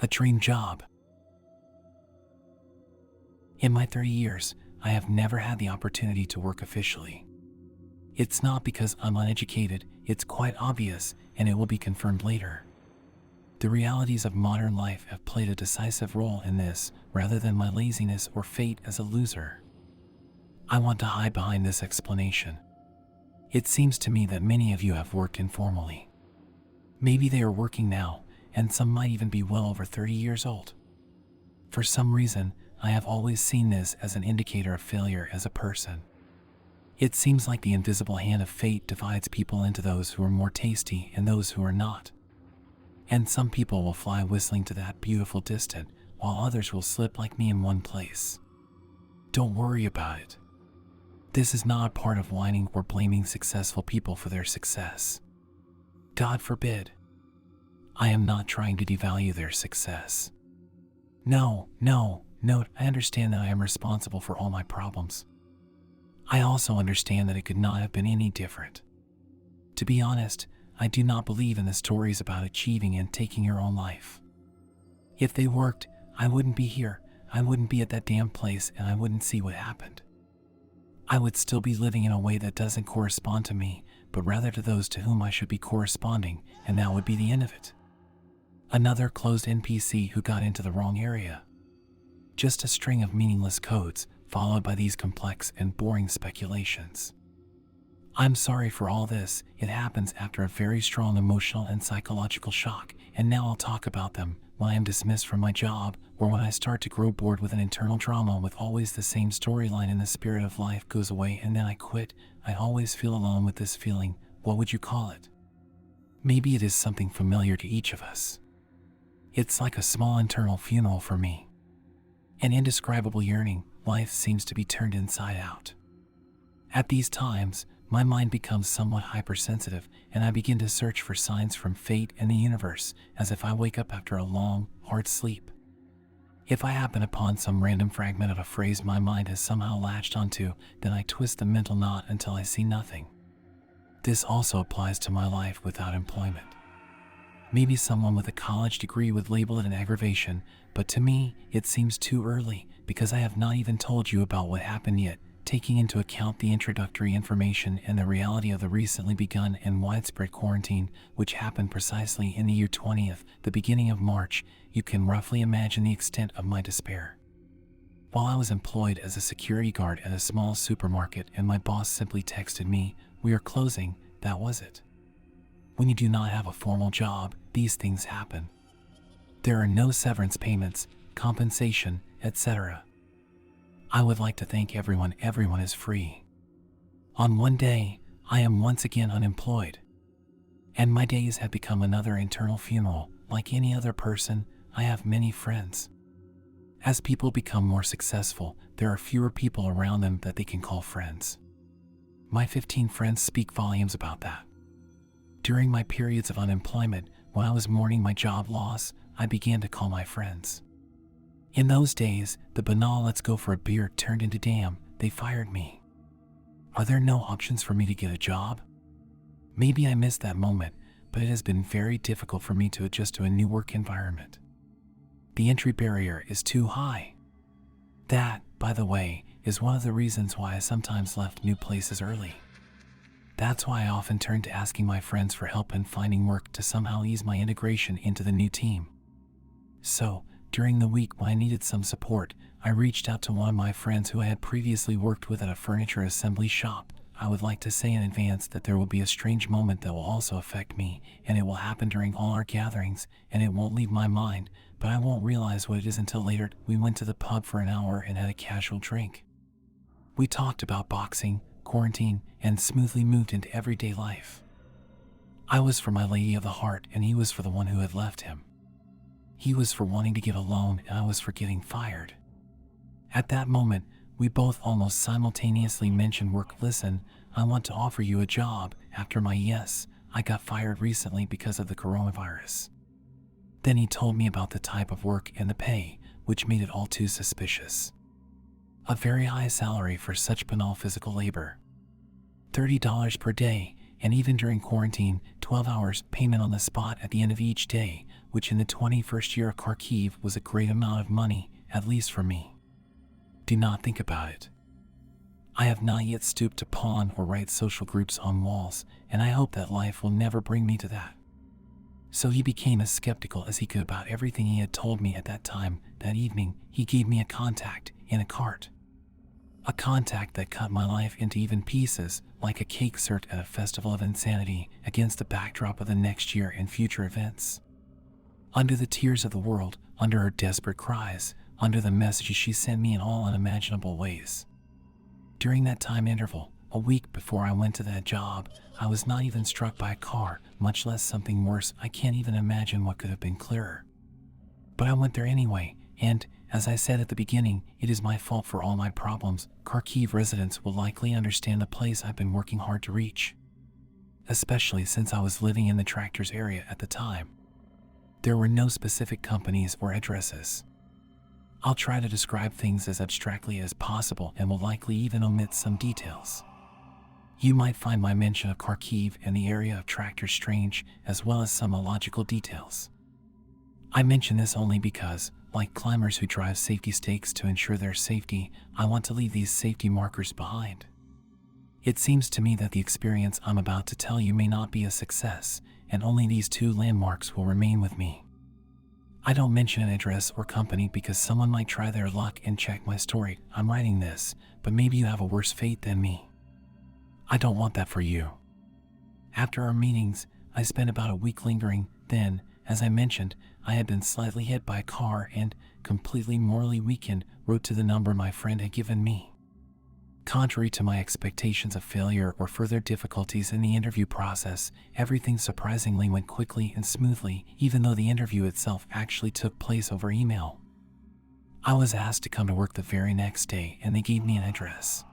A dream job. In my 30 years, I have never had the opportunity to work officially. It's not because I'm uneducated, it's quite obvious, and it will be confirmed later. The realities of modern life have played a decisive role in this, rather than my laziness or fate as a loser. I want to hide behind this explanation. It seems to me that many of you have worked informally. Maybe they are working now, and some might even be well over 30 years old. For some reason, I have always seen this as an indicator of failure as a person. It seems like the invisible hand of fate divides people into those who are more tasty and those who are not. And some people will fly whistling to that beautiful distant, while others will slip like me in one place. Don't worry about it. This is not a part of whining or blaming successful people for their success. God forbid. I am not trying to devalue their success. No, I understand that I am responsible for all my problems. I also understand that it could not have been any different. To be honest, I do not believe in the stories about achieving and taking your own life. If they worked, I wouldn't be here, I wouldn't be at that damn place, and I wouldn't see what happened. I would still be living in a way that doesn't correspond to me, but rather to those to whom I should be corresponding, and that would be the end of it. Another closed NPC who got into the wrong area. Just a string of meaningless codes, followed by these complex and boring speculations. I'm sorry for all this. It happens after a very strong emotional and psychological shock, and now I'll talk about them when I am dismissed from my job, or when I start to grow bored with an internal drama with always the same storyline and the spirit of life goes away and then I quit. I always feel alone with this feeling. What would you call it? Maybe it is something familiar to each of us. It's like a small internal funeral for me. An indescribable yearning. Life seems to be turned inside out. At these times, my mind becomes somewhat hypersensitive, and I begin to search for signs from fate and the universe, as if I wake up after a long, hard sleep. If I happen upon some random fragment of a phrase my mind has somehow latched onto, then I twist the mental knot until I see nothing. This also applies to my life without employment. Maybe someone with a college degree would label it an aggravation, but to me, it seems too early, because I have not even told you about what happened yet, taking into account the introductory information and the reality of the recently begun and widespread quarantine, which happened precisely in the year 20th, the beginning of March. You can roughly imagine the extent of my despair. While I was employed as a security guard at a small supermarket and my boss simply texted me, "We are closing," that was it. When you do not have a formal job, these things happen. There are no severance payments, compensation, etc. I would like to thank everyone is free. On one day, I am once again unemployed. And my days have become another internal funeral. Like any other person, I have many friends. As people become more successful, there are fewer people around them that they can call friends. My 15 friends speak volumes about that. During my periods of unemployment, when I was mourning my job loss, I began to call my friends. In those days, the banal "let's go for a beer" turned into "damn, they fired me. Are there no options for me to get a job?" Maybe I missed that moment, but it has been very difficult for me to adjust to a new work environment. The entry barrier is too high. That, by the way, is one of the reasons why I sometimes left new places early. That's why I often turn to asking my friends for help in finding work to somehow ease my integration into the new team. So, during the week when I needed some support, I reached out to one of my friends who I had previously worked with at a furniture assembly shop. I would like to say in advance that there will be a strange moment that will also affect me, and it will happen during all our gatherings, and it won't leave my mind, but I won't realize what it is until later. We went to the pub for an hour and had a casual drink. We talked about boxing, quarantine, and smoothly moved into everyday life. I was for my lady of the heart, and he was for the one who had left him. He was for wanting to get a loan, and I was for getting fired. At that moment, we both almost simultaneously mentioned work. "Listen, I want to offer you a job." After my "yes, I got fired recently because of the coronavirus." Then he told me about the type of work and the pay, which made it all too suspicious. A very high salary for such banal physical labor. $30 per day, and even during quarantine, 12 hours payment on the spot at the end of each day, which in the 21st year of Kharkiv was a great amount of money, at least for me. Do not think about it. I have not yet stooped to pawn or write social groups on walls, and I hope that life will never bring me to that. So he became as skeptical as he could about everything he had told me at that time. That evening, he gave me a contact in a cart. A contact that cut my life into even pieces, like a cake served at a festival of insanity against the backdrop of the next year and future events. Under the tears of the world, under her desperate cries, under the messages she sent me in all unimaginable ways. During that time interval, a week before I went to that job, I was not even struck by a car, much less something worse. I can't even imagine what could have been clearer. But I went there anyway, and, as I said at the beginning, it is my fault for all my problems. Kharkiv residents will likely understand the place I've been working hard to reach, especially since I was living in the tractors area at the time. There were no specific companies or addresses. I'll try to describe things as abstractly as possible and will likely even omit some details. You might find my mention of Kharkiv and the area of tractors strange, as well as some illogical details. I mention this only because, like climbers who drive safety stakes to ensure their safety, I want to leave these safety markers behind. It seems to me that the experience I'm about to tell you may not be a success, and only these two landmarks will remain with me. I don't mention an address or company because someone might try their luck and check my story. I'm writing this, but maybe you have a worse fate than me. I don't want that for you. After our meetings, I spent about a week lingering. Then, as I mentioned, I had been slightly hit by a car and, completely morally weakened, wrote to the number my friend had given me. Contrary to my expectations of failure or further difficulties in the interview process, everything surprisingly went quickly and smoothly, even though the interview itself actually took place over email. I was asked to come to work the very next day, and they gave me an address.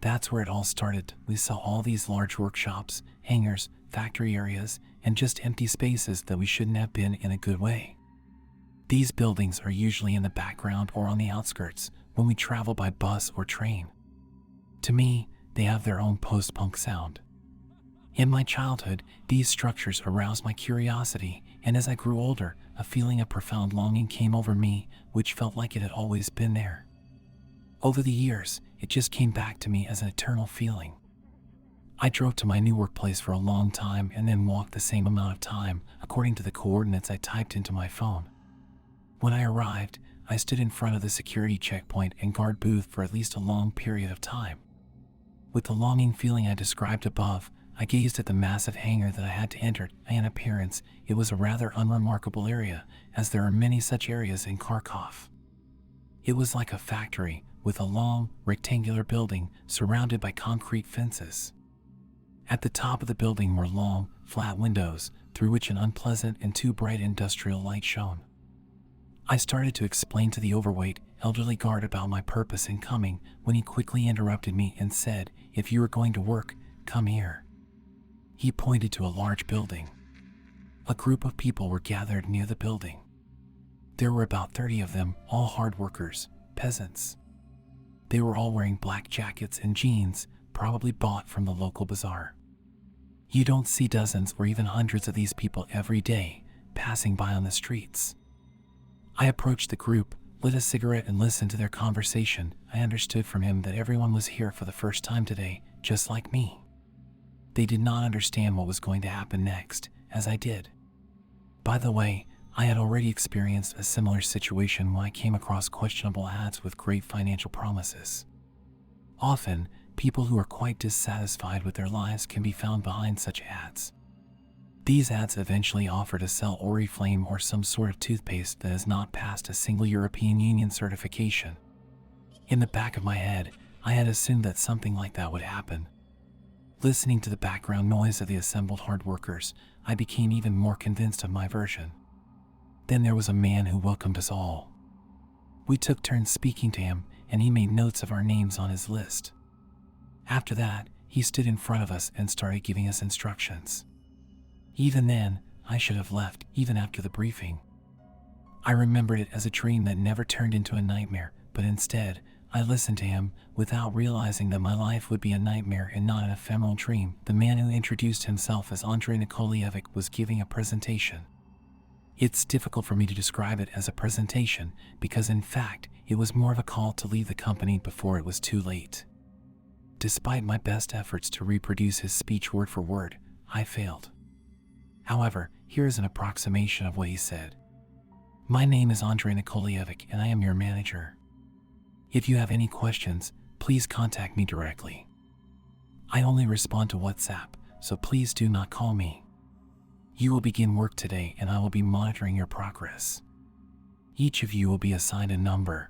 That's where it all started. We saw all these large workshops, hangars, factory areas, and just empty spaces that we shouldn't have been in a good way. These buildings are usually in the background or on the outskirts when we travel by bus or train. To me, they have their own post-punk sound. In my childhood, these structures aroused my curiosity, and as I grew older, a feeling of profound longing came over me, which felt like it had always been there. Over the years, it just came back to me as an eternal feeling. I drove to my new workplace for a long time and then walked the same amount of time, according to the coordinates I typed into my phone. When I arrived, I stood in front of the security checkpoint and guard booth for at least a long period of time. With the longing feeling I described above, I gazed at the massive hangar that I had to enter. In appearance, it was a rather unremarkable area, as there are many such areas in Kharkov. It was like a factory, with a long, rectangular building surrounded by concrete fences. At the top of the building were long, flat windows, through which an unpleasant and too bright industrial light shone. I started to explain to the overweight, elderly guard about my purpose in coming when he quickly interrupted me and said, "If you are going to work, come here." He pointed to a large building. A group of people were gathered near the building. There were about 30 of them, all hard workers, peasants. They were all wearing black jackets and jeans, probably bought from the local bazaar. You don't see dozens or even hundreds of these people every day, passing by on the streets. I approached the group, lit a cigarette and listened to their conversation. I understood from him that everyone was here for the first time today, just like me. They did not understand what was going to happen next, as I did. By the way, I had already experienced a similar situation when I came across questionable ads with great financial promises. Often, people who are quite dissatisfied with their lives can be found behind such ads. These ads eventually offer to sell Oriflame or some sort of toothpaste that has not passed a single European Union certification. In the back of my head, I had assumed that something like that would happen. Listening to the background noise of the assembled hard workers, I became even more convinced of my version. Then there was a man who welcomed us all. We took turns speaking to him, and he made notes of our names on his list. After that, he stood in front of us and started giving us instructions. Even then, I should have left, even after the briefing. I remembered it as a dream that never turned into a nightmare, but instead, I listened to him, without realizing that my life would be a nightmare and not an ephemeral dream. The man who introduced himself as Andrei Nikolaevich was giving a presentation. It's difficult for me to describe it as a presentation because, in fact, it was more of a call to leave the company before it was too late. Despite my best efforts to reproduce his speech word for word, I failed. However, here is an approximation of what he said. My name is Andrei Nikolaevich and I am your manager. If you have any questions, please contact me directly. I only respond to WhatsApp, so please do not call me. You will begin work today and I will be monitoring your progress. Each of you will be assigned a number.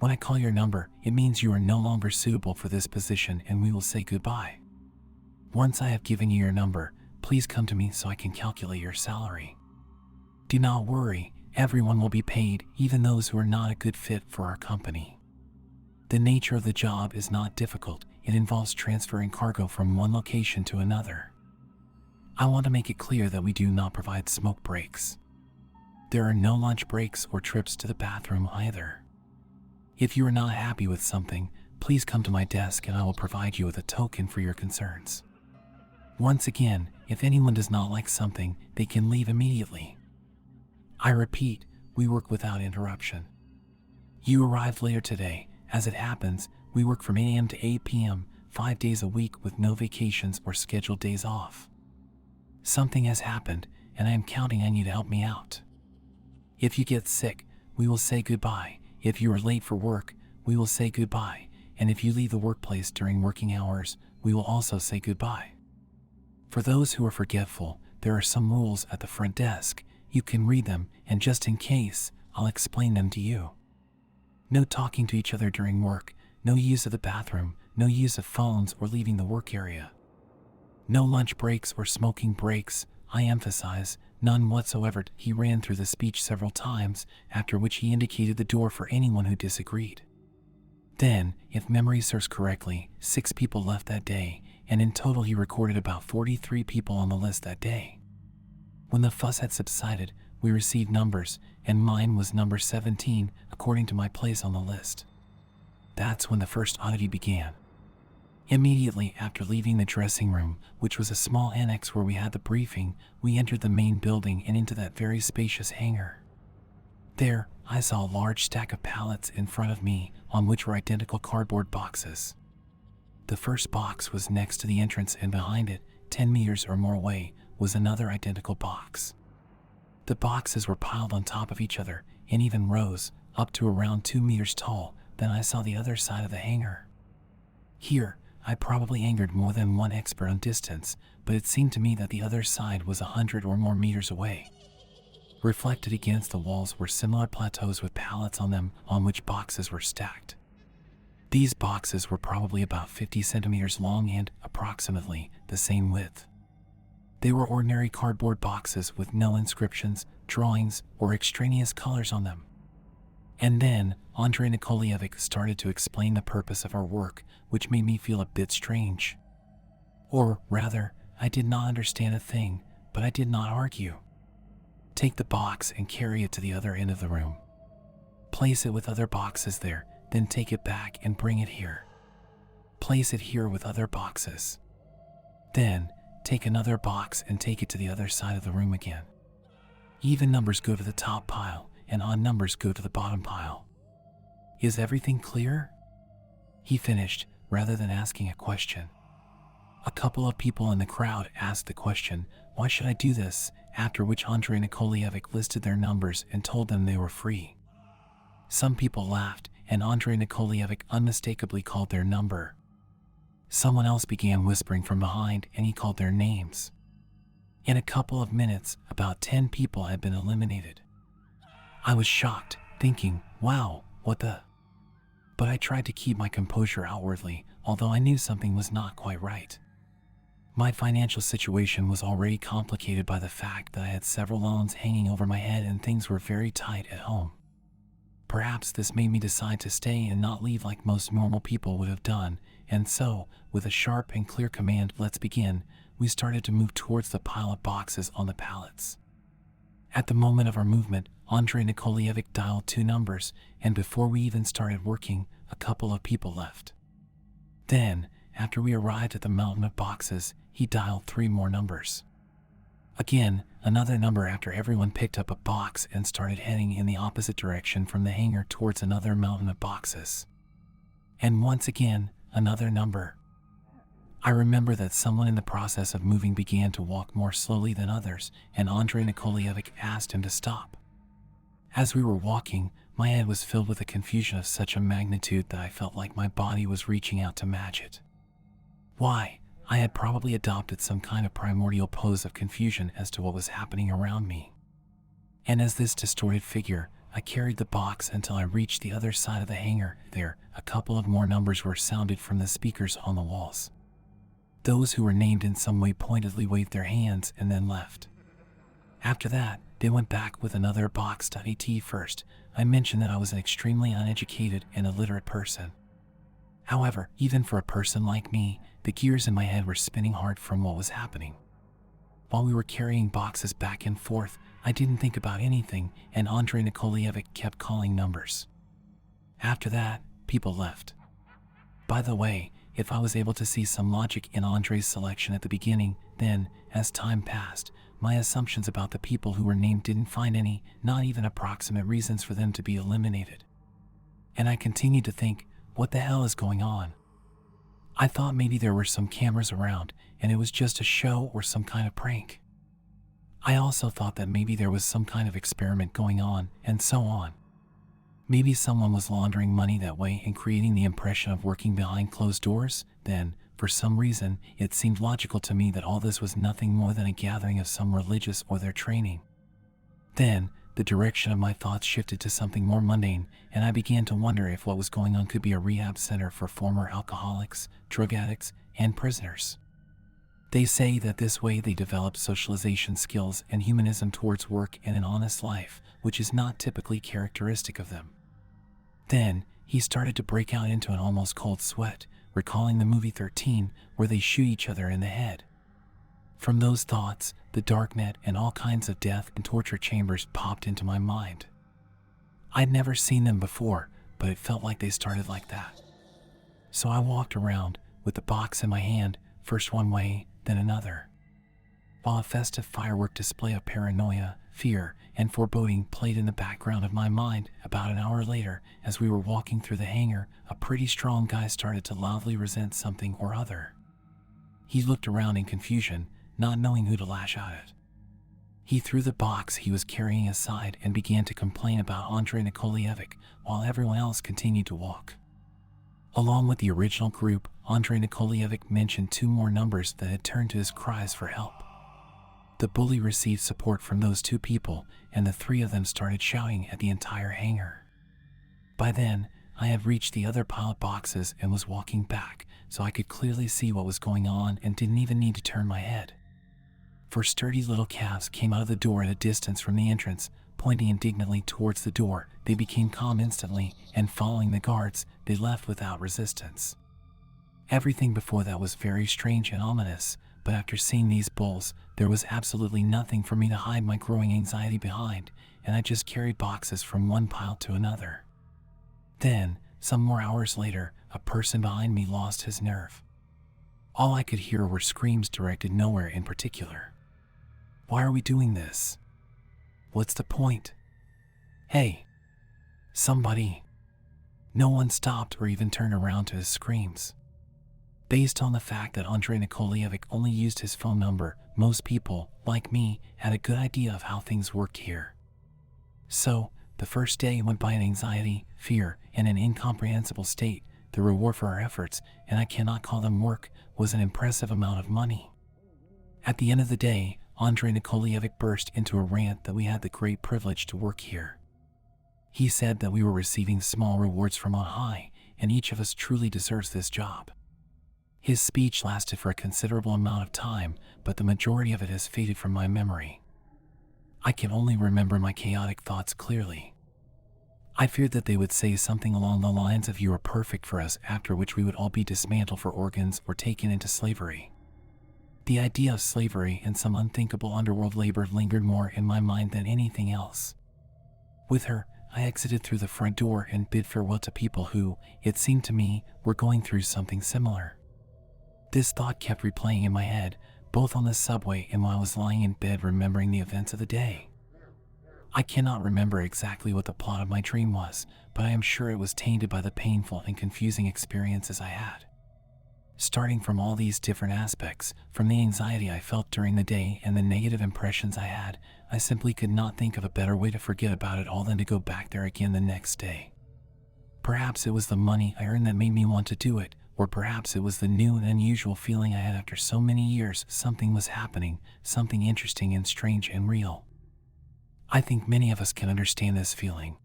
When I call your number, it means you are no longer suitable for this position and we will say goodbye. Once I have given you your number, please come to me so I can calculate your salary. Do not worry, everyone will be paid, even those who are not a good fit for our company. The nature of the job is not difficult. It involves transferring cargo from one location to another. I want to make it clear that we do not provide smoke breaks. There are no lunch breaks or trips to the bathroom either. If you are not happy with something, please come to my desk and I will provide you with a token for your concerns. Once again, if anyone does not like something, they can leave immediately. I repeat, we work without interruption. You arrived later today. As it happens, we work from 8 a.m. to 8 p.m., 5 days a week with no vacations or scheduled days off. Something has happened, and I am counting on you to help me out. If you get sick, we will say goodbye. If you are late for work, we will say goodbye. And if you leave the workplace during working hours, we will also say goodbye. For those who are forgetful, there are some rules at the front desk. You can read them, and just in case, I'll explain them to you. No talking to each other during work, no use of the bathroom, no use of phones or leaving the work area. No lunch breaks or smoking breaks, I emphasize, none whatsoever. He ran through the speech several times, after which he indicated the door for anyone who disagreed. Then, if memory serves correctly, 6 people left that day, and in total he recorded about 43 people on the list that day. When the fuss had subsided, we received numbers, and mine was number 17, according to my place on the list. That's when the first oddity began. Immediately after leaving the dressing room, which was a small annex where we had the briefing, we entered the main building and into that very spacious hangar. There, I saw a large stack of pallets in front of me, on which were identical cardboard boxes. The first box was next to the entrance, and behind it, 10 meters or more away, was another identical box. The boxes were piled on top of each other, in even rows, up to around 2 meters tall. Then I saw the other side of the hangar. Here, I probably angered more than one expert on distance, but it seemed to me that the other side was 100 or more meters away. Reflected against the walls were similar plateaus with pallets on them, on which boxes were stacked. These boxes were probably about 50 centimeters long and, approximately, the same width. They were ordinary cardboard boxes with no inscriptions, drawings, or extraneous colors on them. And then, Andrei Nikolaevich started to explain the purpose of our work, which made me feel a bit strange. Or, rather, I did not understand a thing, but I did not argue. Take the box and carry it to the other end of the room. Place it with other boxes there, then take it back and bring it here. Place it here with other boxes. Then, take another box and take it to the other side of the room again. Even numbers go to the top pile, and odd numbers go to the bottom pile. Is everything clear? He finished, rather than asking a question. A couple of people in the crowd asked the question, "Why should I do this?" After which Andrei Nikolaevich listed their numbers and told them they were free. Some people laughed, and Andrei Nikolaevich unmistakably called their number. Someone else began whispering from behind, and he called their names. In a couple of minutes, about 10 people had been eliminated. I was shocked, thinking, wow, what the? But I tried to keep my composure outwardly, although I knew something was not quite right. My financial situation was already complicated by the fact that I had several loans hanging over my head and things were very tight at home. Perhaps this made me decide to stay and not leave like most normal people would have done, and so, with a sharp and clear command, "Let's begin," we started to move towards the pile of boxes on the pallets. At the moment of our movement, Andrei Nikolaevich dialed 2 numbers, and before we even started working, a couple of people left. Then, after we arrived at the mountain of boxes, he dialed 3 more numbers. Again, another number after everyone picked up a box and started heading in the opposite direction from the hangar towards another mountain of boxes. And once again, another number. I remember that someone in the process of moving began to walk more slowly than others, and Andrei Nikolaevich asked him to stop. As we were walking, my head was filled with a confusion of such a magnitude that I felt like my body was reaching out to match it. Why? I had probably adopted some kind of primordial pose of confusion as to what was happening around me. And as this distorted figure, I carried the box until I reached the other side of the hangar. There, a couple of more numbers were sounded from the speakers on the walls. Those who were named in some way pointedly waved their hands and then left. After that, they went back with another box. At first, I mentioned that I was an extremely uneducated and illiterate person. However, even for a person like me, the gears in my head were spinning hard from what was happening. While we were carrying boxes back and forth, I didn't think about anything, and Andrei Nikolaevich kept calling numbers. After that, people left. By the way, if I was able to see some logic in Andrei's selection at the beginning, then, as time passed, my assumptions about the people who were named didn't find any, not even approximate reasons for them to be eliminated. And I continued to think, what the hell is going on? I thought maybe there were some cameras around, and it was just a show or some kind of prank. I also thought that maybe there was some kind of experiment going on, and so on. Maybe someone was laundering money that way and creating the impression of working behind closed doors. Then, for some reason, it seemed logical to me that all this was nothing more than a gathering of some religious or their training. Then, the direction of my thoughts shifted to something more mundane, and I began to wonder if what was going on could be a rehab center for former alcoholics, drug addicts, and prisoners. They say that this way they develop socialization skills and humanism towards work and an honest life, which is not typically characteristic of them. Then, he started to break out into an almost cold sweat, recalling the movie 13, where they shoot each other in the head. From those thoughts, the darknet and all kinds of death and torture chambers popped into my mind. I'd never seen them before, but it felt like they started like that. So I walked around, with the box in my hand, first one way, then another. While a festive firework display of paranoia, fear, and foreboding played in the background of my mind, about an hour later, as we were walking through the hangar, a pretty strong guy started to loudly resent something or other. He looked around in confusion, not knowing who to lash out at. He threw the box he was carrying aside and began to complain about Andrei Nikolaevich, while everyone else continued to walk. Along with the original group, Andrei Nikolaevich mentioned 2 more numbers that had turned to his cries for help. The bully received support from those 2 people, and the 3 of them started shouting at the entire hangar. By then, I had reached the other pile of boxes and was walking back, so I could clearly see what was going on and didn't even need to turn my head. 4 sturdy little calves came out of the door at a distance from the entrance, pointing indignantly towards the door. They became calm instantly, and following the guards, they left without resistance. Everything before that was very strange and ominous, but after seeing these bulls, there was absolutely nothing for me to hide my growing anxiety behind, and I just carried boxes from one pile to another. Then, some more hours later, a person behind me lost his nerve. All I could hear were screams directed nowhere in particular. Why are we doing this? What's the point? Hey! Somebody! No one stopped or even turned around to his screams. Based on the fact that Andrei Nikolaevich only used his phone number, most people, like me, had a good idea of how things worked here. So, the first day went by in anxiety, fear, and an incomprehensible state. The reward for our efforts, and I cannot call them work, was an impressive amount of money. At the end of the day, Andrei Nikolaevich burst into a rant that we had the great privilege to work here. He said that we were receiving small rewards from on high, and each of us truly deserves this job. His speech lasted for a considerable amount of time, but the majority of it has faded from my memory. I can only remember my chaotic thoughts clearly. I feared that they would say something along the lines of "you are perfect for us," after which we would all be dismantled for organs or taken into slavery. The idea of slavery and some unthinkable underworld labor lingered more in my mind than anything else. With her, I exited through the front door and bid farewell to people who, it seemed to me, were going through something similar. This thought kept replaying in my head, both on the subway and while I was lying in bed remembering the events of the day. I cannot remember exactly what the plot of my dream was, but I am sure it was tainted by the painful and confusing experiences I had. Starting from all these different aspects, from the anxiety I felt during the day and the negative impressions I had, I simply could not think of a better way to forget about it all than to go back there again the next day. Perhaps it was the money I earned that made me want to do it, or perhaps it was the new and unusual feeling I had after so many years something was happening, something interesting and strange and real. I think many of us can understand this feeling.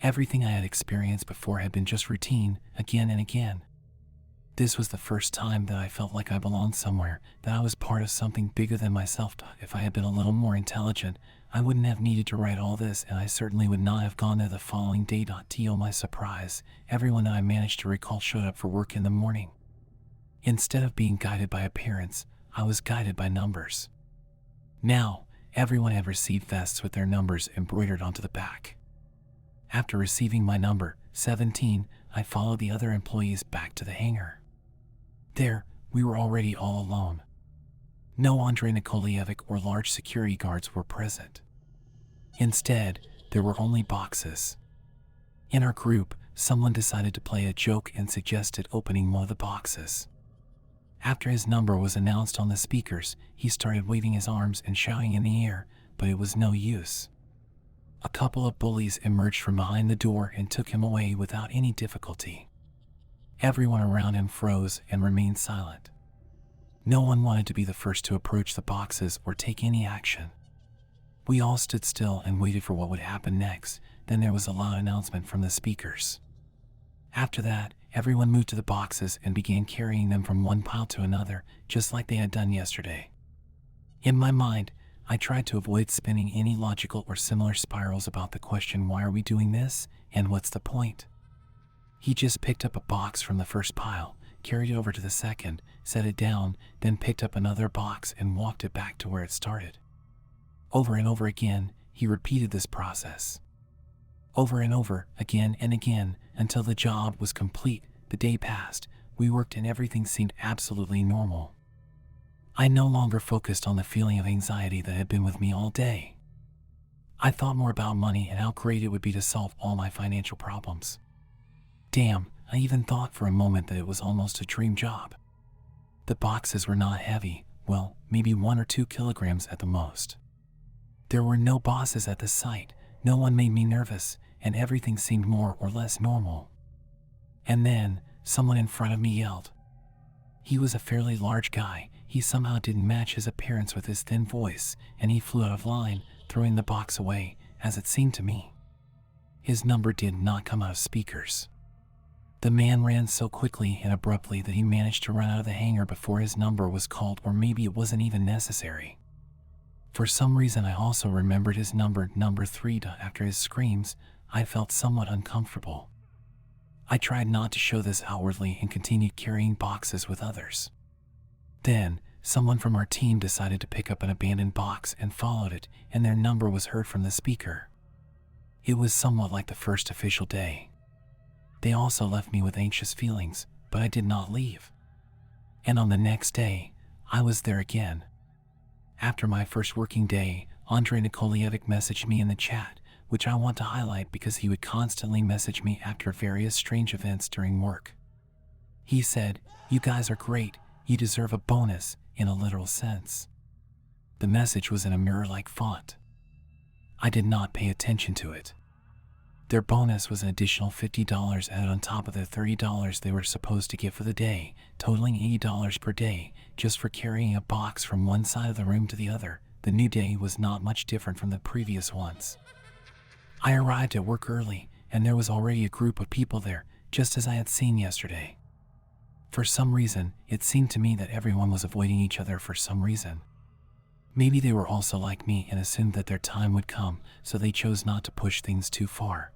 Everything I had experienced before had been just routine, again and again. This was the first time that I felt like I belonged somewhere, that I was part of something bigger than myself. If I had been a little more intelligent, I wouldn't have needed to write all this, and I certainly would not have gone there the following day. To my surprise, everyone that I managed to recall showed up for work in the morning. Instead of being guided by appearance, I was guided by numbers. Now, everyone had received vests with their numbers embroidered onto the back. After receiving my number, 17, I followed the other employees back to the hangar. There, we were already all alone. No Andrei Nikolaevich or large security guards were present. Instead, there were only boxes. In our group, someone decided to play a joke and suggested opening one of the boxes. After his number was announced on the speakers, he started waving his arms and shouting in the air, but it was no use. A couple of bullies emerged from behind the door and took him away without any difficulty. Everyone around him froze and remained silent. No one wanted to be the first to approach the boxes or take any action. We all stood still and waited for what would happen next. Then there was a loud announcement from the speakers. After that, everyone moved to the boxes and began carrying them from one pile to another, just like they had done yesterday. In my mind, I tried to avoid spinning any logical or similar spirals about the question, why are we doing this, and what's the point? He just picked up a box from the first pile, carried it over to the second, set it down, then picked up another box and walked it back to where it started. Over and over again, he repeated this process. Over and over, again and again, until the job was complete. The day passed, we worked and everything seemed absolutely normal. I no longer focused on the feeling of anxiety that had been with me all day. I thought more about money and how great it would be to solve all my financial problems. Damn, I even thought for a moment that it was almost a dream job. The boxes were not heavy, well, maybe 1 or 2 kilograms at the most. There were no bosses at the site, no one made me nervous, and everything seemed more or less normal. And then, someone in front of me yelled. He was a fairly large guy. He somehow didn't match his appearance with his thin voice, and he flew out of line, throwing the box away, as it seemed to me. His number did not come out of speakers. The man ran so quickly and abruptly that he managed to run out of the hangar before his number was called, or maybe it wasn't even necessary. For some reason I also remembered his number 3. After his screams, I felt somewhat uncomfortable. I tried not to show this outwardly and continued carrying boxes with others. Then, someone from our team decided to pick up an abandoned box and followed it, and their number was heard from the speaker. It was somewhat like the first official day. They also left me with anxious feelings, but I did not leave. And on the next day, I was there again. After my first working day, Andrei Nikolaevich messaged me in the chat, which I want to highlight because he would constantly message me after various strange events during work. He said, "You guys are great, you deserve a bonus," in a literal sense. The message was in a mirror-like font. I did not pay attention to it. Their bonus was an additional $50 added on top of the $30 they were supposed to get for the day, totaling $80 per day, just for carrying a box from one side of the room to the other. The new day was not much different from the previous ones. I arrived at work early, and there was already a group of people there, just as I had seen yesterday. For some reason, it seemed to me that everyone was avoiding each other for some reason. Maybe they were also like me and assumed that their time would come, so they chose not to push things too far.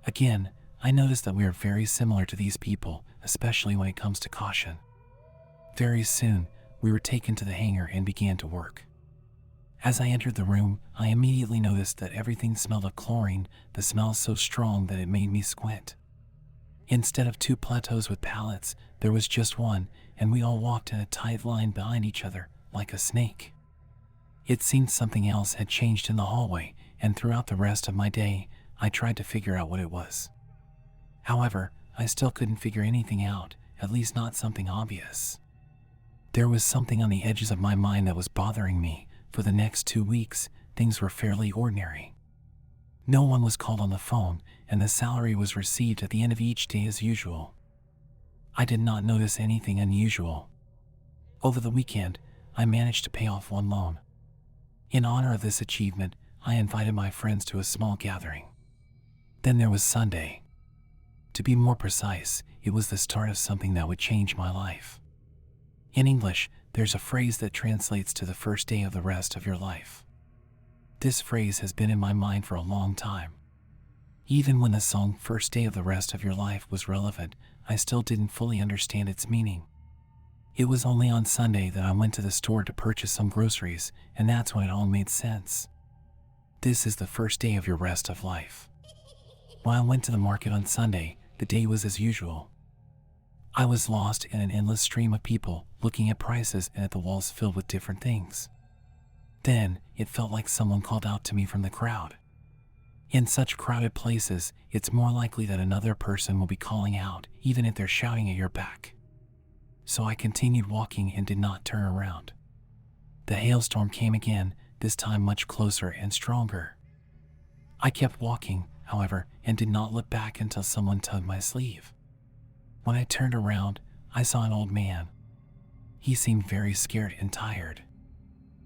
Again, I noticed that we are very similar to these people, especially when it comes to caution. Very soon, we were taken to the hangar and began to work. As I entered the room, I immediately noticed that everything smelled of chlorine, the smell so strong that it made me squint. Instead of two plateaus with pallets, there was just one, and we all walked in a tight line behind each other, like a snake. It seemed something else had changed in the hallway, and throughout the rest of my day, I tried to figure out what it was. However, I still couldn't figure anything out, at least not something obvious. There was something on the edges of my mind that was bothering me. For the next 2 weeks, things were fairly ordinary. No one was called on the phone, and the salary was received at the end of each day as usual. I did not notice anything unusual. Over the weekend, I managed to pay off one loan. In honor of this achievement, I invited my friends to a small gathering. Then there was Sunday. To be more precise, it was the start of something that would change my life. In English, there's a phrase that translates to the first day of the rest of your life. This phrase has been in my mind for a long time. Even when the song First Day of the Rest of Your Life was relevant, I still didn't fully understand its meaning. It was only on Sunday that I went to the store to purchase some groceries, and that's when it all made sense. This is the first day of your rest of life. When I went to the market on Sunday, the day was as usual. I was lost in an endless stream of people, looking at prices and at the walls filled with different things. Then, it felt like someone called out to me from the crowd. In such crowded places, it's more likely that another person will be calling out, even if they're shouting at your back. So I continued walking and did not turn around. The hailstorm came again, this time much closer and stronger. I kept walking, however, and did not look back until someone tugged my sleeve. When I turned around, I saw an old man. He seemed very scared and tired.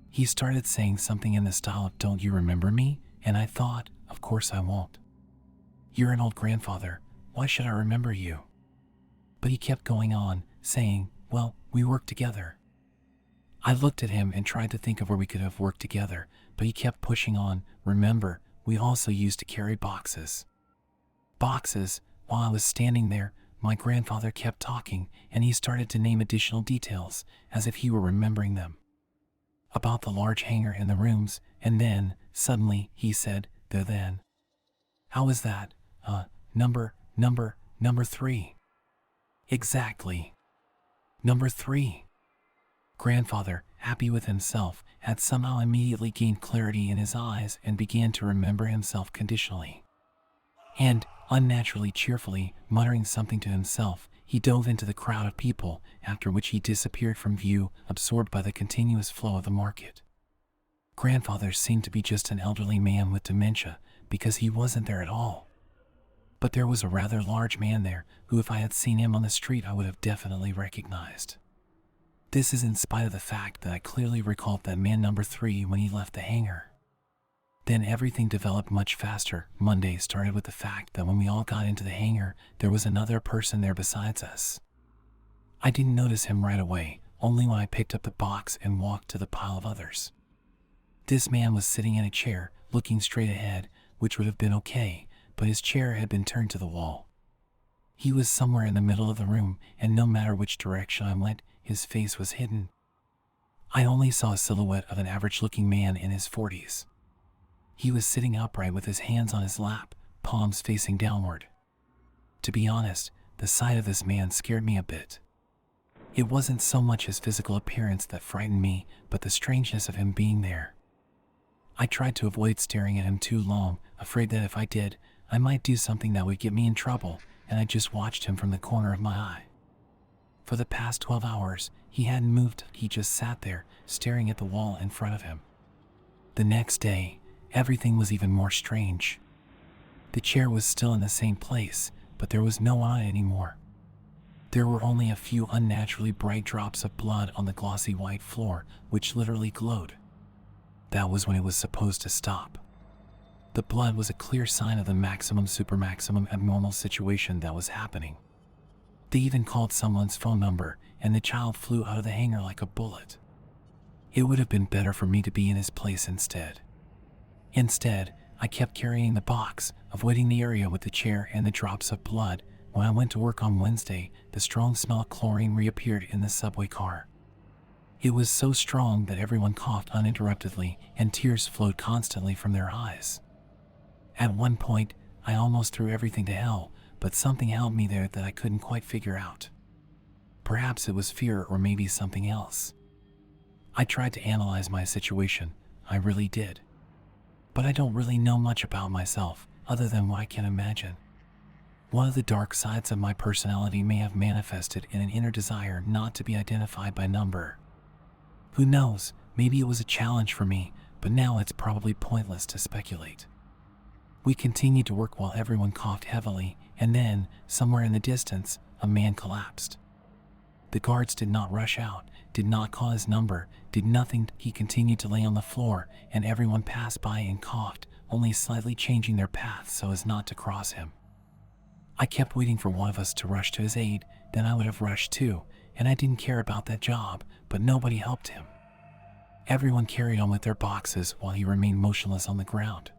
He started saying something in the style of, "Don't you remember me?" And I thought, of course I won't. "You're an old grandfather, why should I remember you?" But he kept going on, saying, "Well, we worked together." I looked at him and tried to think of where we could have worked together, but he kept pushing on. "Remember, we also used to carry boxes." Boxes. While I was standing there, my grandfather kept talking, and he started to name additional details, as if he were remembering them. About the large hanger in the rooms, and then, suddenly, he said, then. "How is that? Number 3. Exactly. Number 3. Grandfather, happy with himself, had somehow immediately gained clarity in his eyes and began to remember himself conditionally. And, unnaturally cheerfully, muttering something to himself, he dove into the crowd of people, after which he disappeared from view, absorbed by the continuous flow of the market. Grandfather seemed to be just an elderly man with dementia, because he wasn't there at all. But there was a rather large man there, who if I had seen him on the street I would have definitely recognized. This is in spite of the fact that I clearly recalled that man number 3 when he left the hangar. Then everything developed much faster. Monday started with the fact that when we all got into the hangar, there was another person there besides us. I didn't notice him right away, only when I picked up the box and walked to the pile of others. This man was sitting in a chair, looking straight ahead, which would have been okay, but his chair had been turned to the wall. He was somewhere in the middle of the room, and no matter which direction I went, his face was hidden. I only saw a silhouette of an average-looking man in his 40s. He was sitting upright with his hands on his lap, palms facing downward. To be honest, the sight of this man scared me a bit. It wasn't so much his physical appearance that frightened me, but the strangeness of him being there. I tried to avoid staring at him too long, afraid that if I did, I might do something that would get me in trouble, and I just watched him from the corner of my eye. For the past 12 hours, he hadn't moved. He just sat there, staring at the wall in front of him. The next day, everything was even more strange. The chair was still in the same place, but there was no one on it anymore. There were only a few unnaturally bright drops of blood on the glossy white floor, which literally glowed. That was when it was supposed to stop. The blood was a clear sign of the maximum abnormal situation that was happening. They even called someone's phone number, and the child flew out of the hangar like a bullet. It would have been better for me to be in his place instead. Instead, I kept carrying the box, avoiding the area with the chair and the drops of blood. When I went to work on Wednesday, the strong smell of chlorine reappeared in the subway car. It was so strong that everyone coughed uninterruptedly and tears flowed constantly from their eyes. At one point, I almost threw everything to hell, but something held me there that I couldn't quite figure out. Perhaps it was fear or maybe something else. I tried to analyze my situation, I really did. But I don't really know much about myself, other than what I can imagine. One of the dark sides of my personality may have manifested in an inner desire not to be identified by number. Who knows, maybe it was a challenge for me, but now it's probably pointless to speculate. We continued to work while everyone coughed heavily, and then, somewhere in the distance, a man collapsed. The guards did not rush out, did not call his number, did nothing. He continued to lay on the floor, and everyone passed by and coughed, only slightly changing their path so as not to cross him. I kept waiting for one of us to rush to his aid, then I would have rushed too, and I didn't care about that job, but nobody helped him. Everyone carried on with their boxes while he remained motionless on the ground.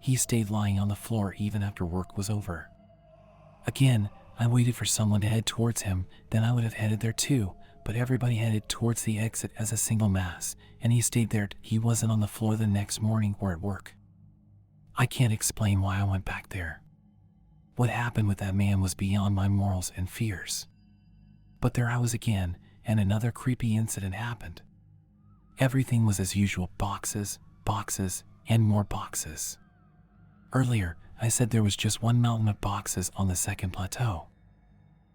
He stayed lying on the floor even after work was over. Again, I waited for someone to head towards him, then I would have headed there too, but everybody headed towards the exit as a single mass, and he stayed there. He wasn't on the floor the next morning or at work. I can't explain why I went back there. What happened with that man was beyond my morals and fears. But there I was again, and another creepy incident happened. Everything was as usual, boxes, boxes, and more boxes. Earlier, I said there was just one mountain of boxes on the second plateau.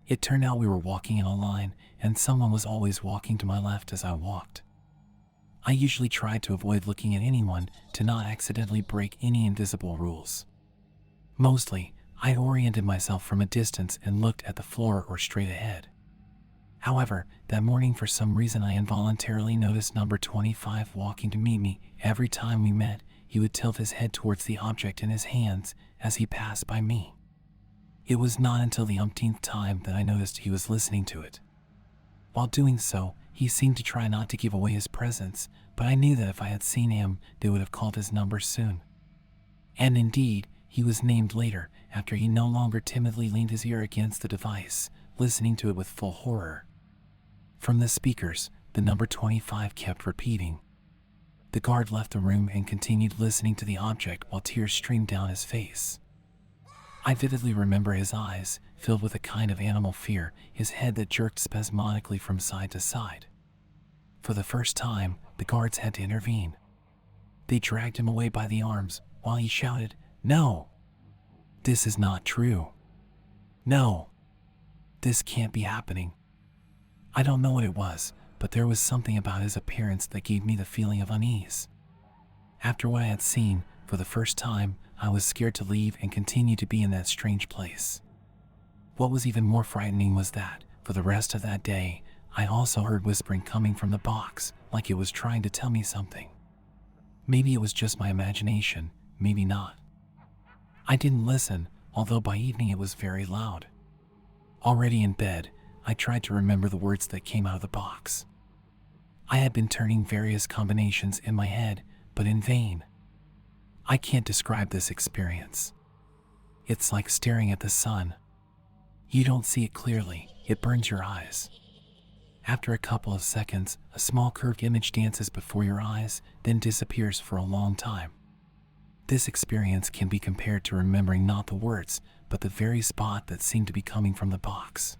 It turned out we were walking in a line, and someone was always walking to my left as I walked. I usually tried to avoid looking at anyone to not accidentally break any invisible rules. Mostly, I oriented myself from a distance and looked at the floor or straight ahead. However, that morning for some reason I involuntarily noticed number 25 walking to meet me. Every time we met, he would tilt his head towards the object in his hands as he passed by me. It was not until the umpteenth time that I noticed he was listening to it. While doing so, he seemed to try not to give away his presence, but I knew that if I had seen him, they would have called his number soon. And indeed, he was named later, after he no longer timidly leaned his ear against the device, listening to it with full horror. From the speakers, the number 25 kept repeating. The guard left the room and continued listening to the object while tears streamed down his face. I vividly remember his eyes, filled with a kind of animal fear, his head that jerked spasmodically from side to side. For the first time, the guards had to intervene. They dragged him away by the arms, while he shouted, "No! This is not true. No! This can't be happening." I don't know what it was, but there was something about his appearance that gave me the feeling of unease. After what I had seen, for the first time, I was scared to leave and continue to be in that strange place. What was even more frightening was that, for the rest of that day, I also heard whispering coming from the box, like it was trying to tell me something. Maybe it was just my imagination, maybe not. I didn't listen, although by evening it was very loud. Already in bed, I tried to remember the words that came out of the box. I had been turning various combinations in my head, but in vain. I can't describe this experience. It's like staring at the sun. You don't see it clearly, it burns your eyes. After a couple of seconds, a small curved image dances before your eyes, then disappears for a long time. This experience can be compared to remembering not the words, but the very spot that seemed to be coming from the box.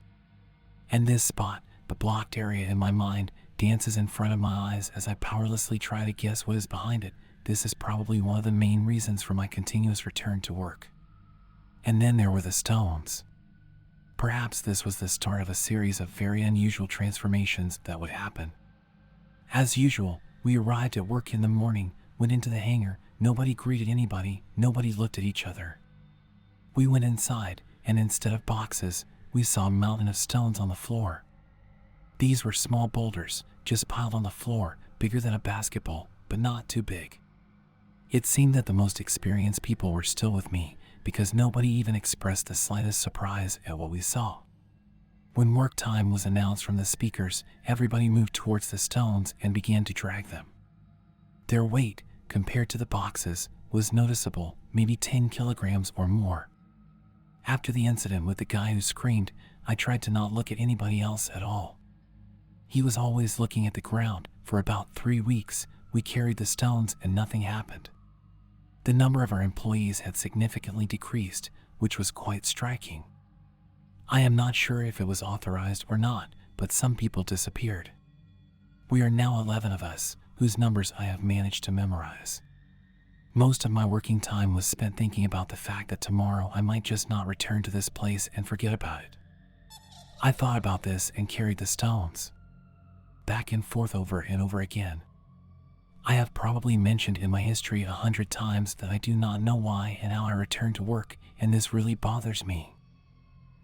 And this spot, the blocked area in my mind, dances in front of my eyes as I powerlessly try to guess what is behind it. This is probably one of the main reasons for my continuous return to work. And then there were the stones. Perhaps this was the start of a series of very unusual transformations that would happen. As usual, we arrived at work in the morning, went into the hangar, nobody greeted anybody, nobody looked at each other. We went inside, and instead of boxes, we saw a mountain of stones on the floor. These were small boulders, just piled on the floor, bigger than a basketball, but not too big. It seemed that the most experienced people were still with me, because nobody even expressed the slightest surprise at what we saw. When work time was announced from the speakers, everybody moved towards the stones and began to drag them. Their weight, compared to the boxes, was noticeable, maybe 10 kilograms or more. After the incident with the guy who screamed, I tried to not look at anybody else at all. He was always looking at the ground. For about 3 weeks, we carried the stones and nothing happened. The number of our employees had significantly decreased, which was quite striking. I am not sure if it was authorized or not, but some people disappeared. We are now 11 of us, whose numbers I have managed to memorize. Most of my working time was spent thinking about the fact that tomorrow I might just not return to this place and forget about it. I thought about this and carried the stones back and forth over and over again. I have probably mentioned in my history 100 times that I do not know why and how I returned to work, and this really bothers me.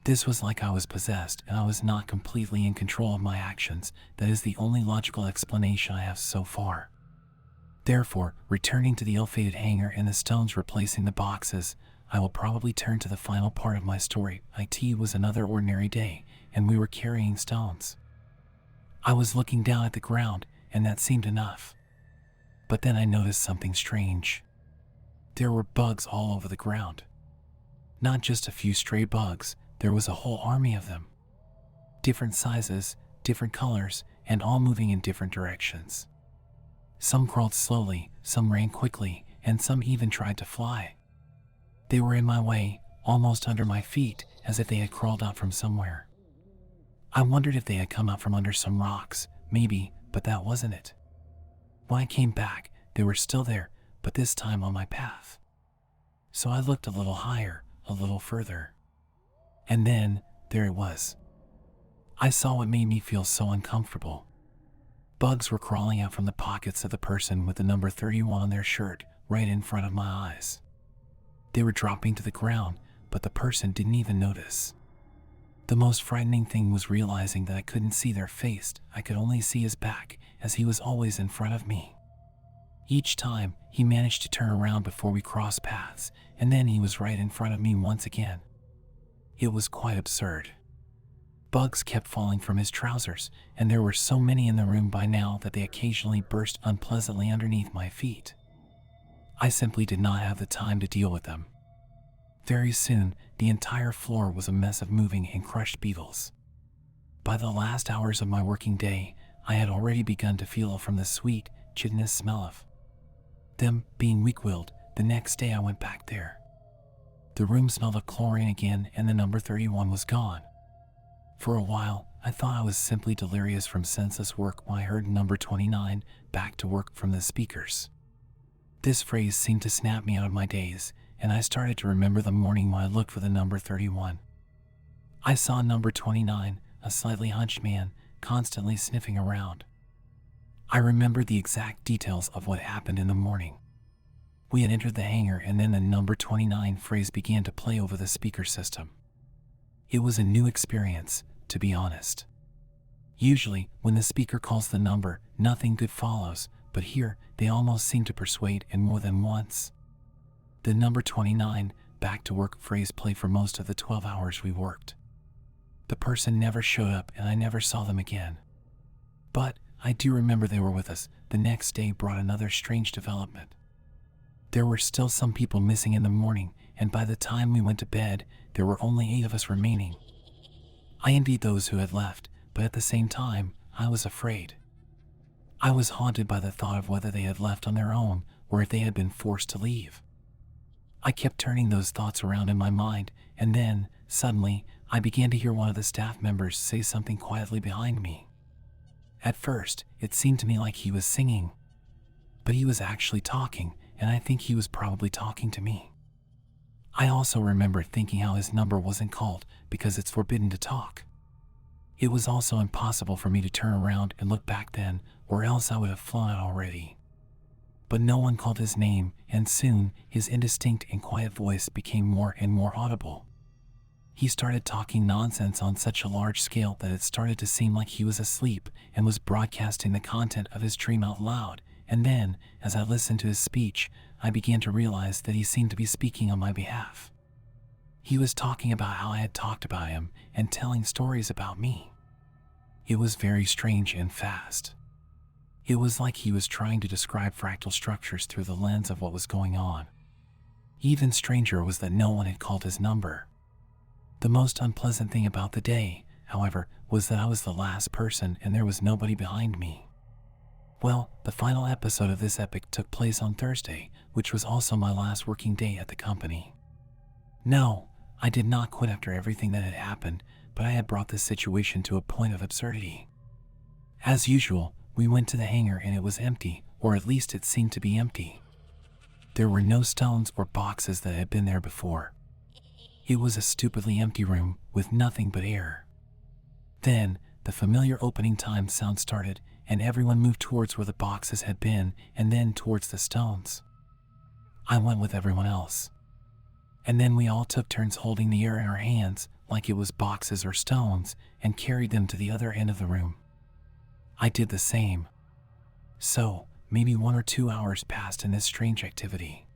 This was like I was possessed and I was not completely in control of my actions. That is the only logical explanation I have so far. Therefore, returning to the ill-fated hangar and the stones replacing the boxes, I will probably turn to the final part of my story. It was another ordinary day, and we were carrying stones. I was looking down at the ground, and that seemed enough. But then I noticed something strange. There were bugs all over the ground. Not just a few stray bugs, there was a whole army of them. Different sizes, different colors, and all moving in different directions. Some crawled slowly, some ran quickly, and some even tried to fly. They were in my way, almost under my feet, as if they had crawled out from somewhere. I wondered if they had come out from under some rocks, maybe, but that wasn't it. When I came back, they were still there, but this time on my path. So I looked a little higher, a little further. And then, there it was. I saw what made me feel so uncomfortable. Bugs were crawling out from the pockets of the person with the number 31 on their shirt, right in front of my eyes. They were dropping to the ground, but the person didn't even notice. The most frightening thing was realizing that I couldn't see their face. I could only see his back, as he was always in front of me. Each time, he managed to turn around before we crossed paths, and then he was right in front of me once again. It was quite absurd. Bugs kept falling from his trousers, and there were so many in the room by now that they occasionally burst unpleasantly underneath my feet. I simply did not have the time to deal with them. Very soon, the entire floor was a mess of moving and crushed beetles. By the last hours of my working day, I had already begun to feel from the sweet, chitinous smell of them being weak-willed. The next day I went back there. The room smelled of chlorine again, and the number 31 was gone. For a while, I thought I was simply delirious from senseless work when I heard number 29, back to work, from the speakers. This phrase seemed to snap me out of my daze, and I started to remember the morning when I looked for the number 31. I saw number 29, a slightly hunched man, constantly sniffing around. I remembered the exact details of what happened in the morning. We had entered the hangar, and then the number 29 phrase began to play over the speaker system. It was a new experience, to be honest. Usually, when the speaker calls the number, nothing good follows, but here, they almost seem to persuade, and more than once. The number 29, back to work phrase played for most of the 12 hours we worked. The person never showed up, and I never saw them again. But I do remember they were with us. The next day brought another strange development. There were still some people missing in the morning, and by the time we went to bed, there were only 8 of us remaining. I envied those who had left, but at the same time, I was afraid. I was haunted by the thought of whether they had left on their own, or if they had been forced to leave. I kept turning those thoughts around in my mind, and then, suddenly, I began to hear one of the staff members say something quietly behind me. At first, it seemed to me like he was singing. But he was actually talking, and I think he was probably talking to me. I also remember thinking how his number wasn't called because it's forbidden to talk. It was also impossible for me to turn around and look back then, or else I would have flown out already. But no one called his name, and soon his indistinct and quiet voice became more and more audible. He started talking nonsense on such a large scale that it started to seem like he was asleep and was broadcasting the content of his dream out loud, and then, as I listened to his speech, I began to realize that he seemed to be speaking on my behalf. He was talking about how I had talked about him and telling stories about me. It was very strange and fast. It was like he was trying to describe fractal structures through the lens of what was going on. Even stranger was that no one had called his number. The most unpleasant thing about the day, however, was that I was the last person and there was nobody behind me. Well, the final episode of this epic took place on Thursday, which was also my last working day at the company. No, I did not quit after everything that had happened, but I had brought this situation to a point of absurdity. As usual, we went to the hangar and it was empty, or at least it seemed to be empty. There were no stones or boxes that had been there before. It was a stupidly empty room with nothing but air. Then, the familiar opening time sound started, and everyone moved towards where the boxes had been, and then towards the stones. I went with everyone else. And then we all took turns holding the air in our hands, like it was boxes or stones, and carried them to the other end of the room. I did the same. So, maybe 1 or 2 hours passed in this strange activity.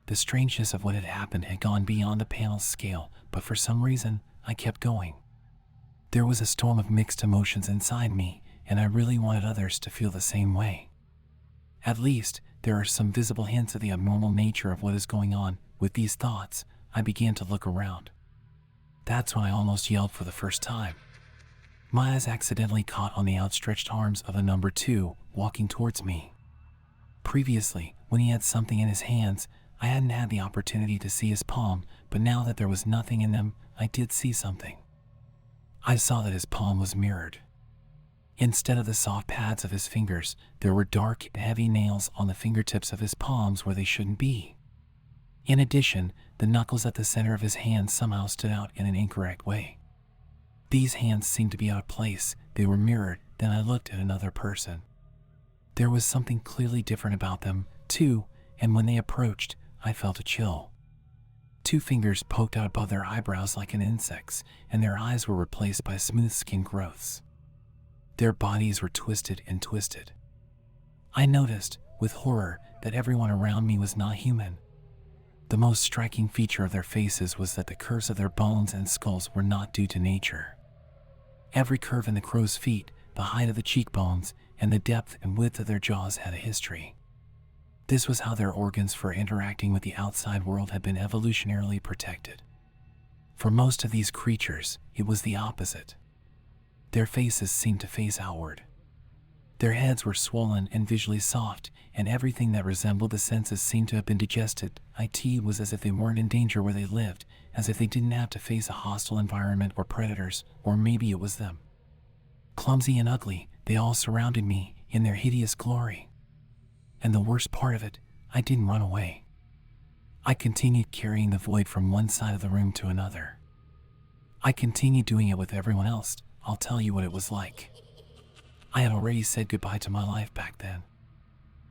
The strangeness of what had happened had gone beyond the panel's scale, but for some reason, I kept going. There was a storm of mixed emotions inside me, and I really wanted others to feel the same way. At least, there are some visible hints of the abnormal nature of what is going on. With these thoughts, I began to look around. That's when I almost yelled for the first time. My eyes accidentally caught on the outstretched arms of a number 2 walking towards me. Previously, when he had something in his hands, I hadn't had the opportunity to see his palm, but now that there was nothing in them, I did see something. I saw that his palm was mirrored. Instead of the soft pads of his fingers, there were dark, heavy nails on the fingertips of his palms where they shouldn't be. In addition, the knuckles at the center of his hands somehow stood out in an incorrect way. These hands seemed to be out of place. They were mirrored. Then I looked at another person. There was something clearly different about them, too, and when they approached, I felt a chill. 2 fingers poked out above their eyebrows like an insect's, and their eyes were replaced by smooth skin growths. Their bodies were twisted and twisted. I noticed, with horror, that everyone around me was not human. The most striking feature of their faces was that the curves of their bones and skulls were not due to nature. Every curve in the crow's feet, the height of the cheekbones, and the depth and width of their jaws had a history. This was how their organs for interacting with the outside world had been evolutionarily protected. For most of these creatures, it was the opposite. Their faces seemed to face outward. Their heads were swollen and visually soft, and everything that resembled the senses seemed to have been digested. It was as if they weren't in danger where they lived, as if they didn't have to face a hostile environment or predators, or maybe it was them. Clumsy and ugly, they all surrounded me in their hideous glory. And the worst part of it, I didn't run away. I continued carrying the void from one side of the room to another. I continued doing it with everyone else. I'll tell you what it was like. I had already said goodbye to my life back then.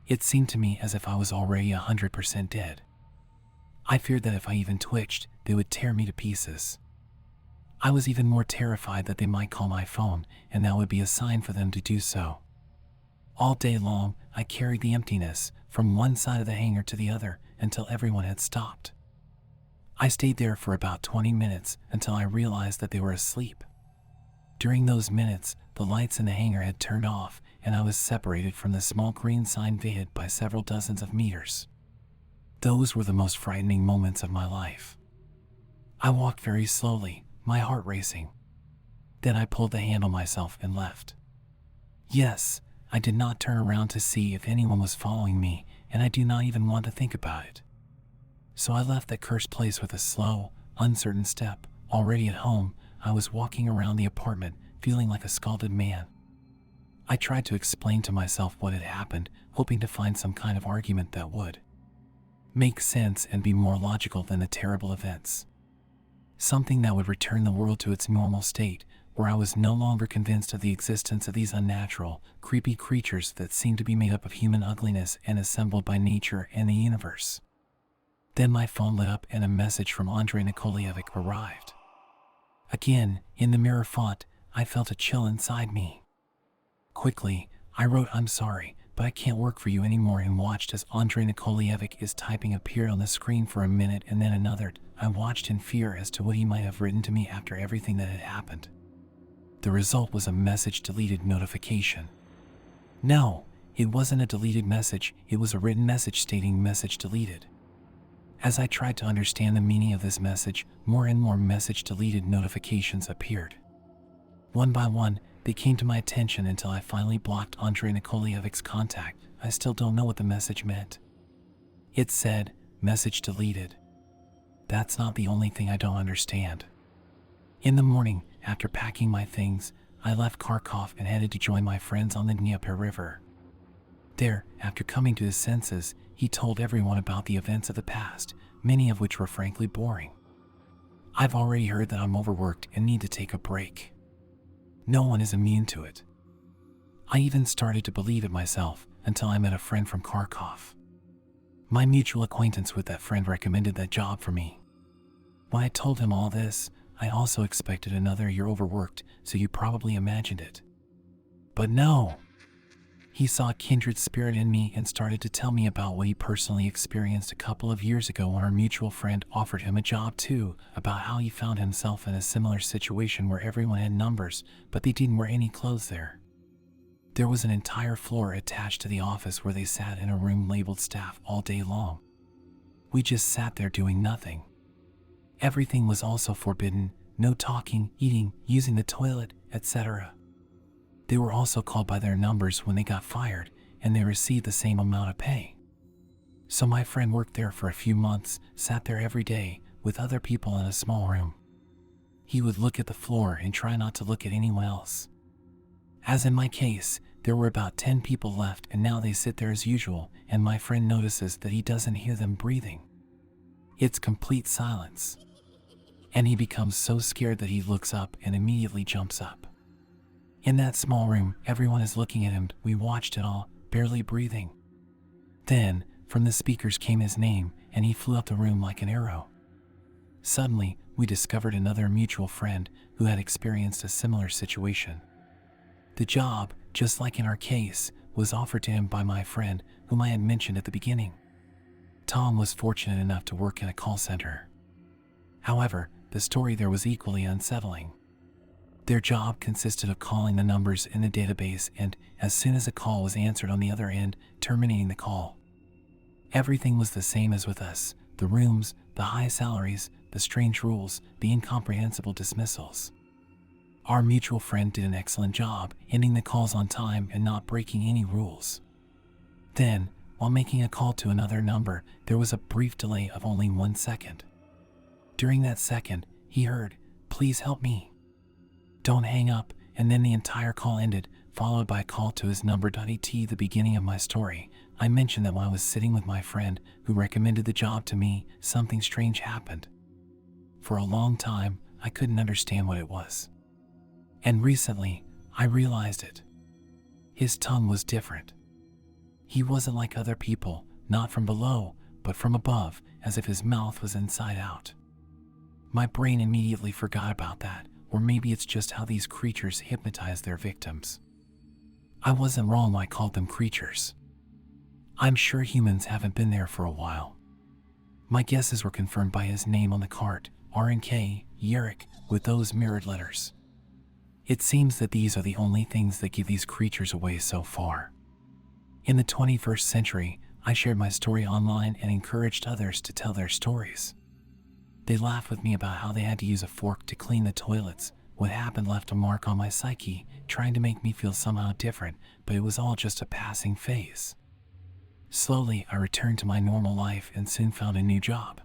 It seemed to me as if I was already 100% dead. I feared that if I even twitched, they would tear me to pieces. I was even more terrified that they might call my phone, and that would be a sign for them to do so. All day long, I carried the emptiness from one side of the hangar to the other until everyone had stopped. I stayed there for about 20 minutes until I realized that they were asleep. During those minutes, the lights in the hangar had turned off, and I was separated from the small green sign vid by several dozens of meters. Those were the most frightening moments of my life. I walked very slowly, my heart racing. Then I pulled the handle myself and left. Yes, I did not turn around to see if anyone was following me, and I do not even want to think about it. So I left that cursed place with a slow, uncertain step. Already at home, I was walking around the apartment, feeling like a scalded man. I tried to explain to myself what had happened, hoping to find some kind of argument that would make sense and be more logical than the terrible events. Something that would return the world to its normal state, where I was no longer convinced of the existence of these unnatural, creepy creatures that seemed to be made up of human ugliness and assembled by nature and the universe. Then my phone lit up and a message from Andrei Nikolaevich arrived. Again, in the mirror font, I felt a chill inside me. Quickly, I wrote, "I'm sorry, but I can't work for you anymore," and watched as Andrei Nikolaevich is typing appeared on the screen for a minute and then another. I watched in fear as to what he might have written to me after everything that had happened. The result was a message deleted notification. No, it wasn't a deleted message, it was a written message stating message deleted. As I tried to understand the meaning of this message, more and more message deleted notifications appeared. One by one, they came to my attention until I finally blocked Andrei Nikolaevic's contact. I still don't know what the message meant. It said, "Message deleted." That's not the only thing I don't understand. In the morning, after packing my things, I left Kharkov and headed to join my friends on the Dnieper River. There, after coming to his senses, he told everyone about the events of the past, many of which were frankly boring. I've already heard that I'm overworked and need to take a break. No one is immune to it. I even started to believe it myself until I met a friend from Kharkov. My mutual acquaintance with that friend recommended that job for me. When I told him all this, I also expected another "you're overworked, so you probably imagined it." But no. He saw a kindred spirit in me and started to tell me about what he personally experienced a couple of years ago when our mutual friend offered him a job too, about how he found himself in a similar situation where everyone had numbers, but they didn't wear any clothes there. There was an entire floor attached to the office where they sat in a room labeled staff all day long. We just sat there doing nothing. Everything was also forbidden: no talking, eating, using the toilet, etc. They were also called by their numbers when they got fired, and they received the same amount of pay. So my friend worked there for a few months, sat there every day, with other people in a small room. He would look at the floor and try not to look at anyone else. As in my case, there were about 10 people left, and now they sit there as usual, and my friend notices that he doesn't hear them breathing. It's complete silence. And he becomes so scared that he looks up and immediately jumps up. In that small room, everyone is looking at him. We watched it all, barely breathing. Then, from the speakers came his name, and he flew up the room like an arrow. Suddenly, we discovered another mutual friend who had experienced a similar situation. The job, just like in our case, was offered to him by my friend, whom I had mentioned at the beginning. Tom was fortunate enough to work in a call center. However, the story there was equally unsettling. Their job consisted of calling the numbers in the database and, as soon as a call was answered on the other end, terminating the call. Everything was the same as with us: the rooms, the high salaries, the strange rules, the incomprehensible dismissals. Our mutual friend did an excellent job, ending the calls on time and not breaking any rules. Then, while making a call to another number, there was a brief delay of only 1 second. During that second, he heard, "Please help me. Don't hang up," and then the entire call ended, followed by a call to his number. At the beginning of my story, I mentioned that when I was sitting with my friend who recommended the job to me, something strange happened. For a long time, I couldn't understand what it was. And recently, I realized it. His tongue was different. He wasn't like other people, not from below, but from above, as if his mouth was inside out. My brain immediately forgot about that, or maybe it's just how these creatures hypnotize their victims. I wasn't wrong when I called them creatures. I'm sure humans haven't been there for a while. My guesses were confirmed by his name on the card, R&K, Yerrick, with those mirrored letters. It seems that these are the only things that give these creatures away so far. In the 21st century, I shared my story online and encouraged others to tell their stories. They laughed with me about how they had to use a fork to clean the toilets. What happened left a mark on my psyche, trying to make me feel somehow different, but it was all just a passing phase. Slowly, I returned to my normal life and soon found a new job.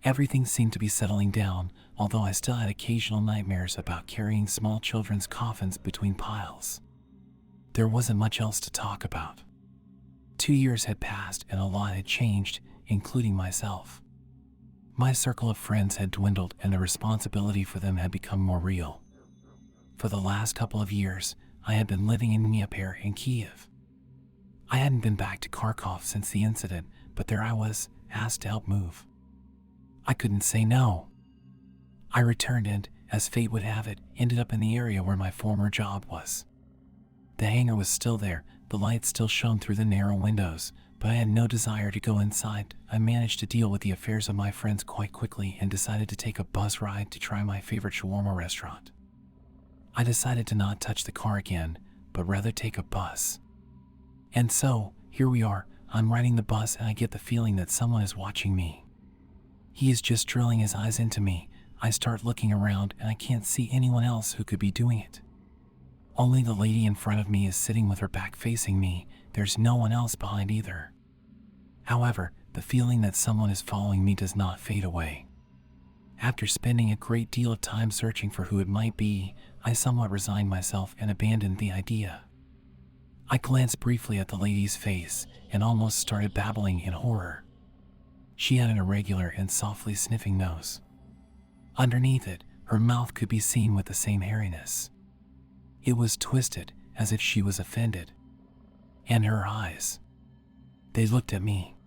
Everything seemed to be settling down, although I still had occasional nightmares about carrying small children's coffins between piles. There wasn't much else to talk about. 2 years had passed and a lot had changed, including myself. My circle of friends had dwindled and the responsibility for them had become more real. For the last couple of years, I had been living in Dnieper and Kiev. I hadn't been back to Kharkov since the incident, but there I was, asked to help move. I couldn't say no. I returned and, as fate would have it, ended up in the area where my former job was. The hangar was still there, the light still shone through the narrow windows, but I had no desire to go inside. I managed to deal with the affairs of my friends quite quickly and decided to take a bus ride to try my favorite shawarma restaurant. I decided to not touch the car again, but rather take a bus. And so, here we are. I'm riding the bus and I get the feeling that someone is watching me. He is just drilling his eyes into me. I start looking around and I can't see anyone else who could be doing it. Only the lady in front of me is sitting with her back facing me. There's no one else behind either. However, the feeling that someone is following me does not fade away. After spending a great deal of time searching for who it might be, I somewhat resigned myself and abandoned the idea. I glanced briefly at the lady's face and almost started babbling in horror. She had an irregular and softly sniffing nose. Underneath it, her mouth could be seen with the same hairiness. It was twisted, as if she was offended. And her eyes. They looked at me.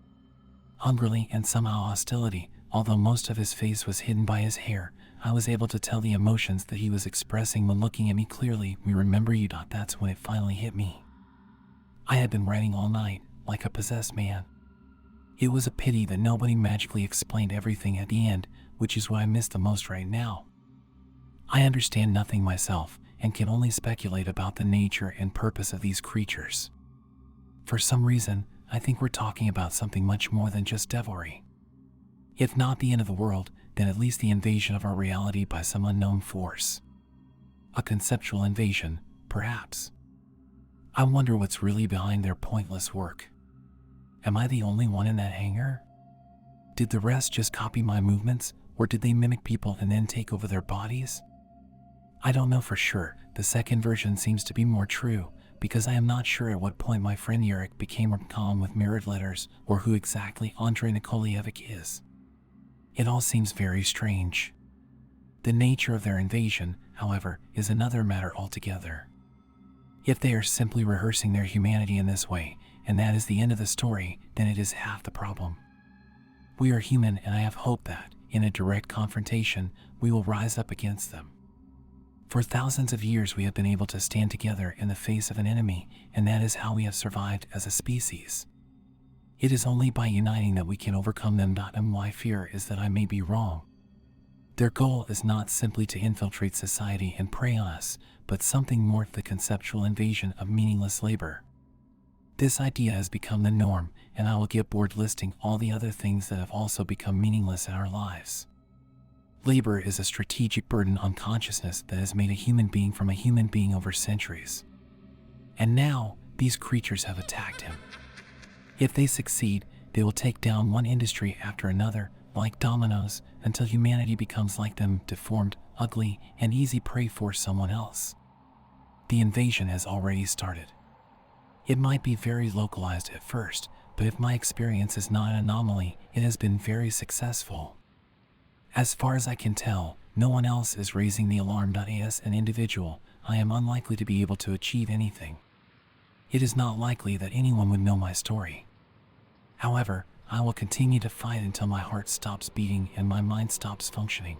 Hungrily and somehow hostility. Although most of his face was hidden by his hair, I was able to tell the emotions that he was expressing when looking at me clearly. "We remember you." That's when it finally hit me. I had been writing all night, like a possessed man. It was a pity that nobody magically explained everything at the end, which is what I miss the most right now. I understand nothing myself, and can only speculate about the nature and purpose of these creatures. For some reason, I think we're talking about something much more than just devilry. If not the end of the world, then at least the invasion of our reality by some unknown force. A conceptual invasion, perhaps. I wonder what's really behind their pointless work. Am I the only one in that hangar? Did the rest just copy my movements, or did they mimic people and then take over their bodies? I don't know for sure. The second version seems to be more true, because I am not sure at what point my friend Yurik became a column with mirrored letters, or who exactly Andrei Nikolaevich is. It all seems very strange. The nature of their invasion, however, is another matter altogether. If they are simply rehearsing their humanity in this way, and that is the end of the story, then it is half the problem. We are human, and I have hope that, in a direct confrontation, we will rise up against them. For thousands of years we have been able to stand together in the face of an enemy, and that is how we have survived as a species. It is only by uniting that we can overcome them. And my fear is that I may be wrong. Their goal is not simply to infiltrate society and prey on us, but something more, the conceptual invasion of meaningless labor. This idea has become the norm, and I will get bored listing all the other things that have also become meaningless in our lives. Labor is a strategic burden on consciousness that has made a human being from a human being over centuries. And now, these creatures have attacked him. If they succeed, they will take down one industry after another, like dominoes, until humanity becomes like them, deformed, ugly, and easy prey for someone else. The invasion has already started. It might be very localized at first, but if my experience is not an anomaly, it has been very successful. As far as I can tell, no one else is raising the alarm. As an individual, I am unlikely to be able to achieve anything. It is not likely that anyone would know my story. However, I will continue to fight until my heart stops beating and my mind stops functioning.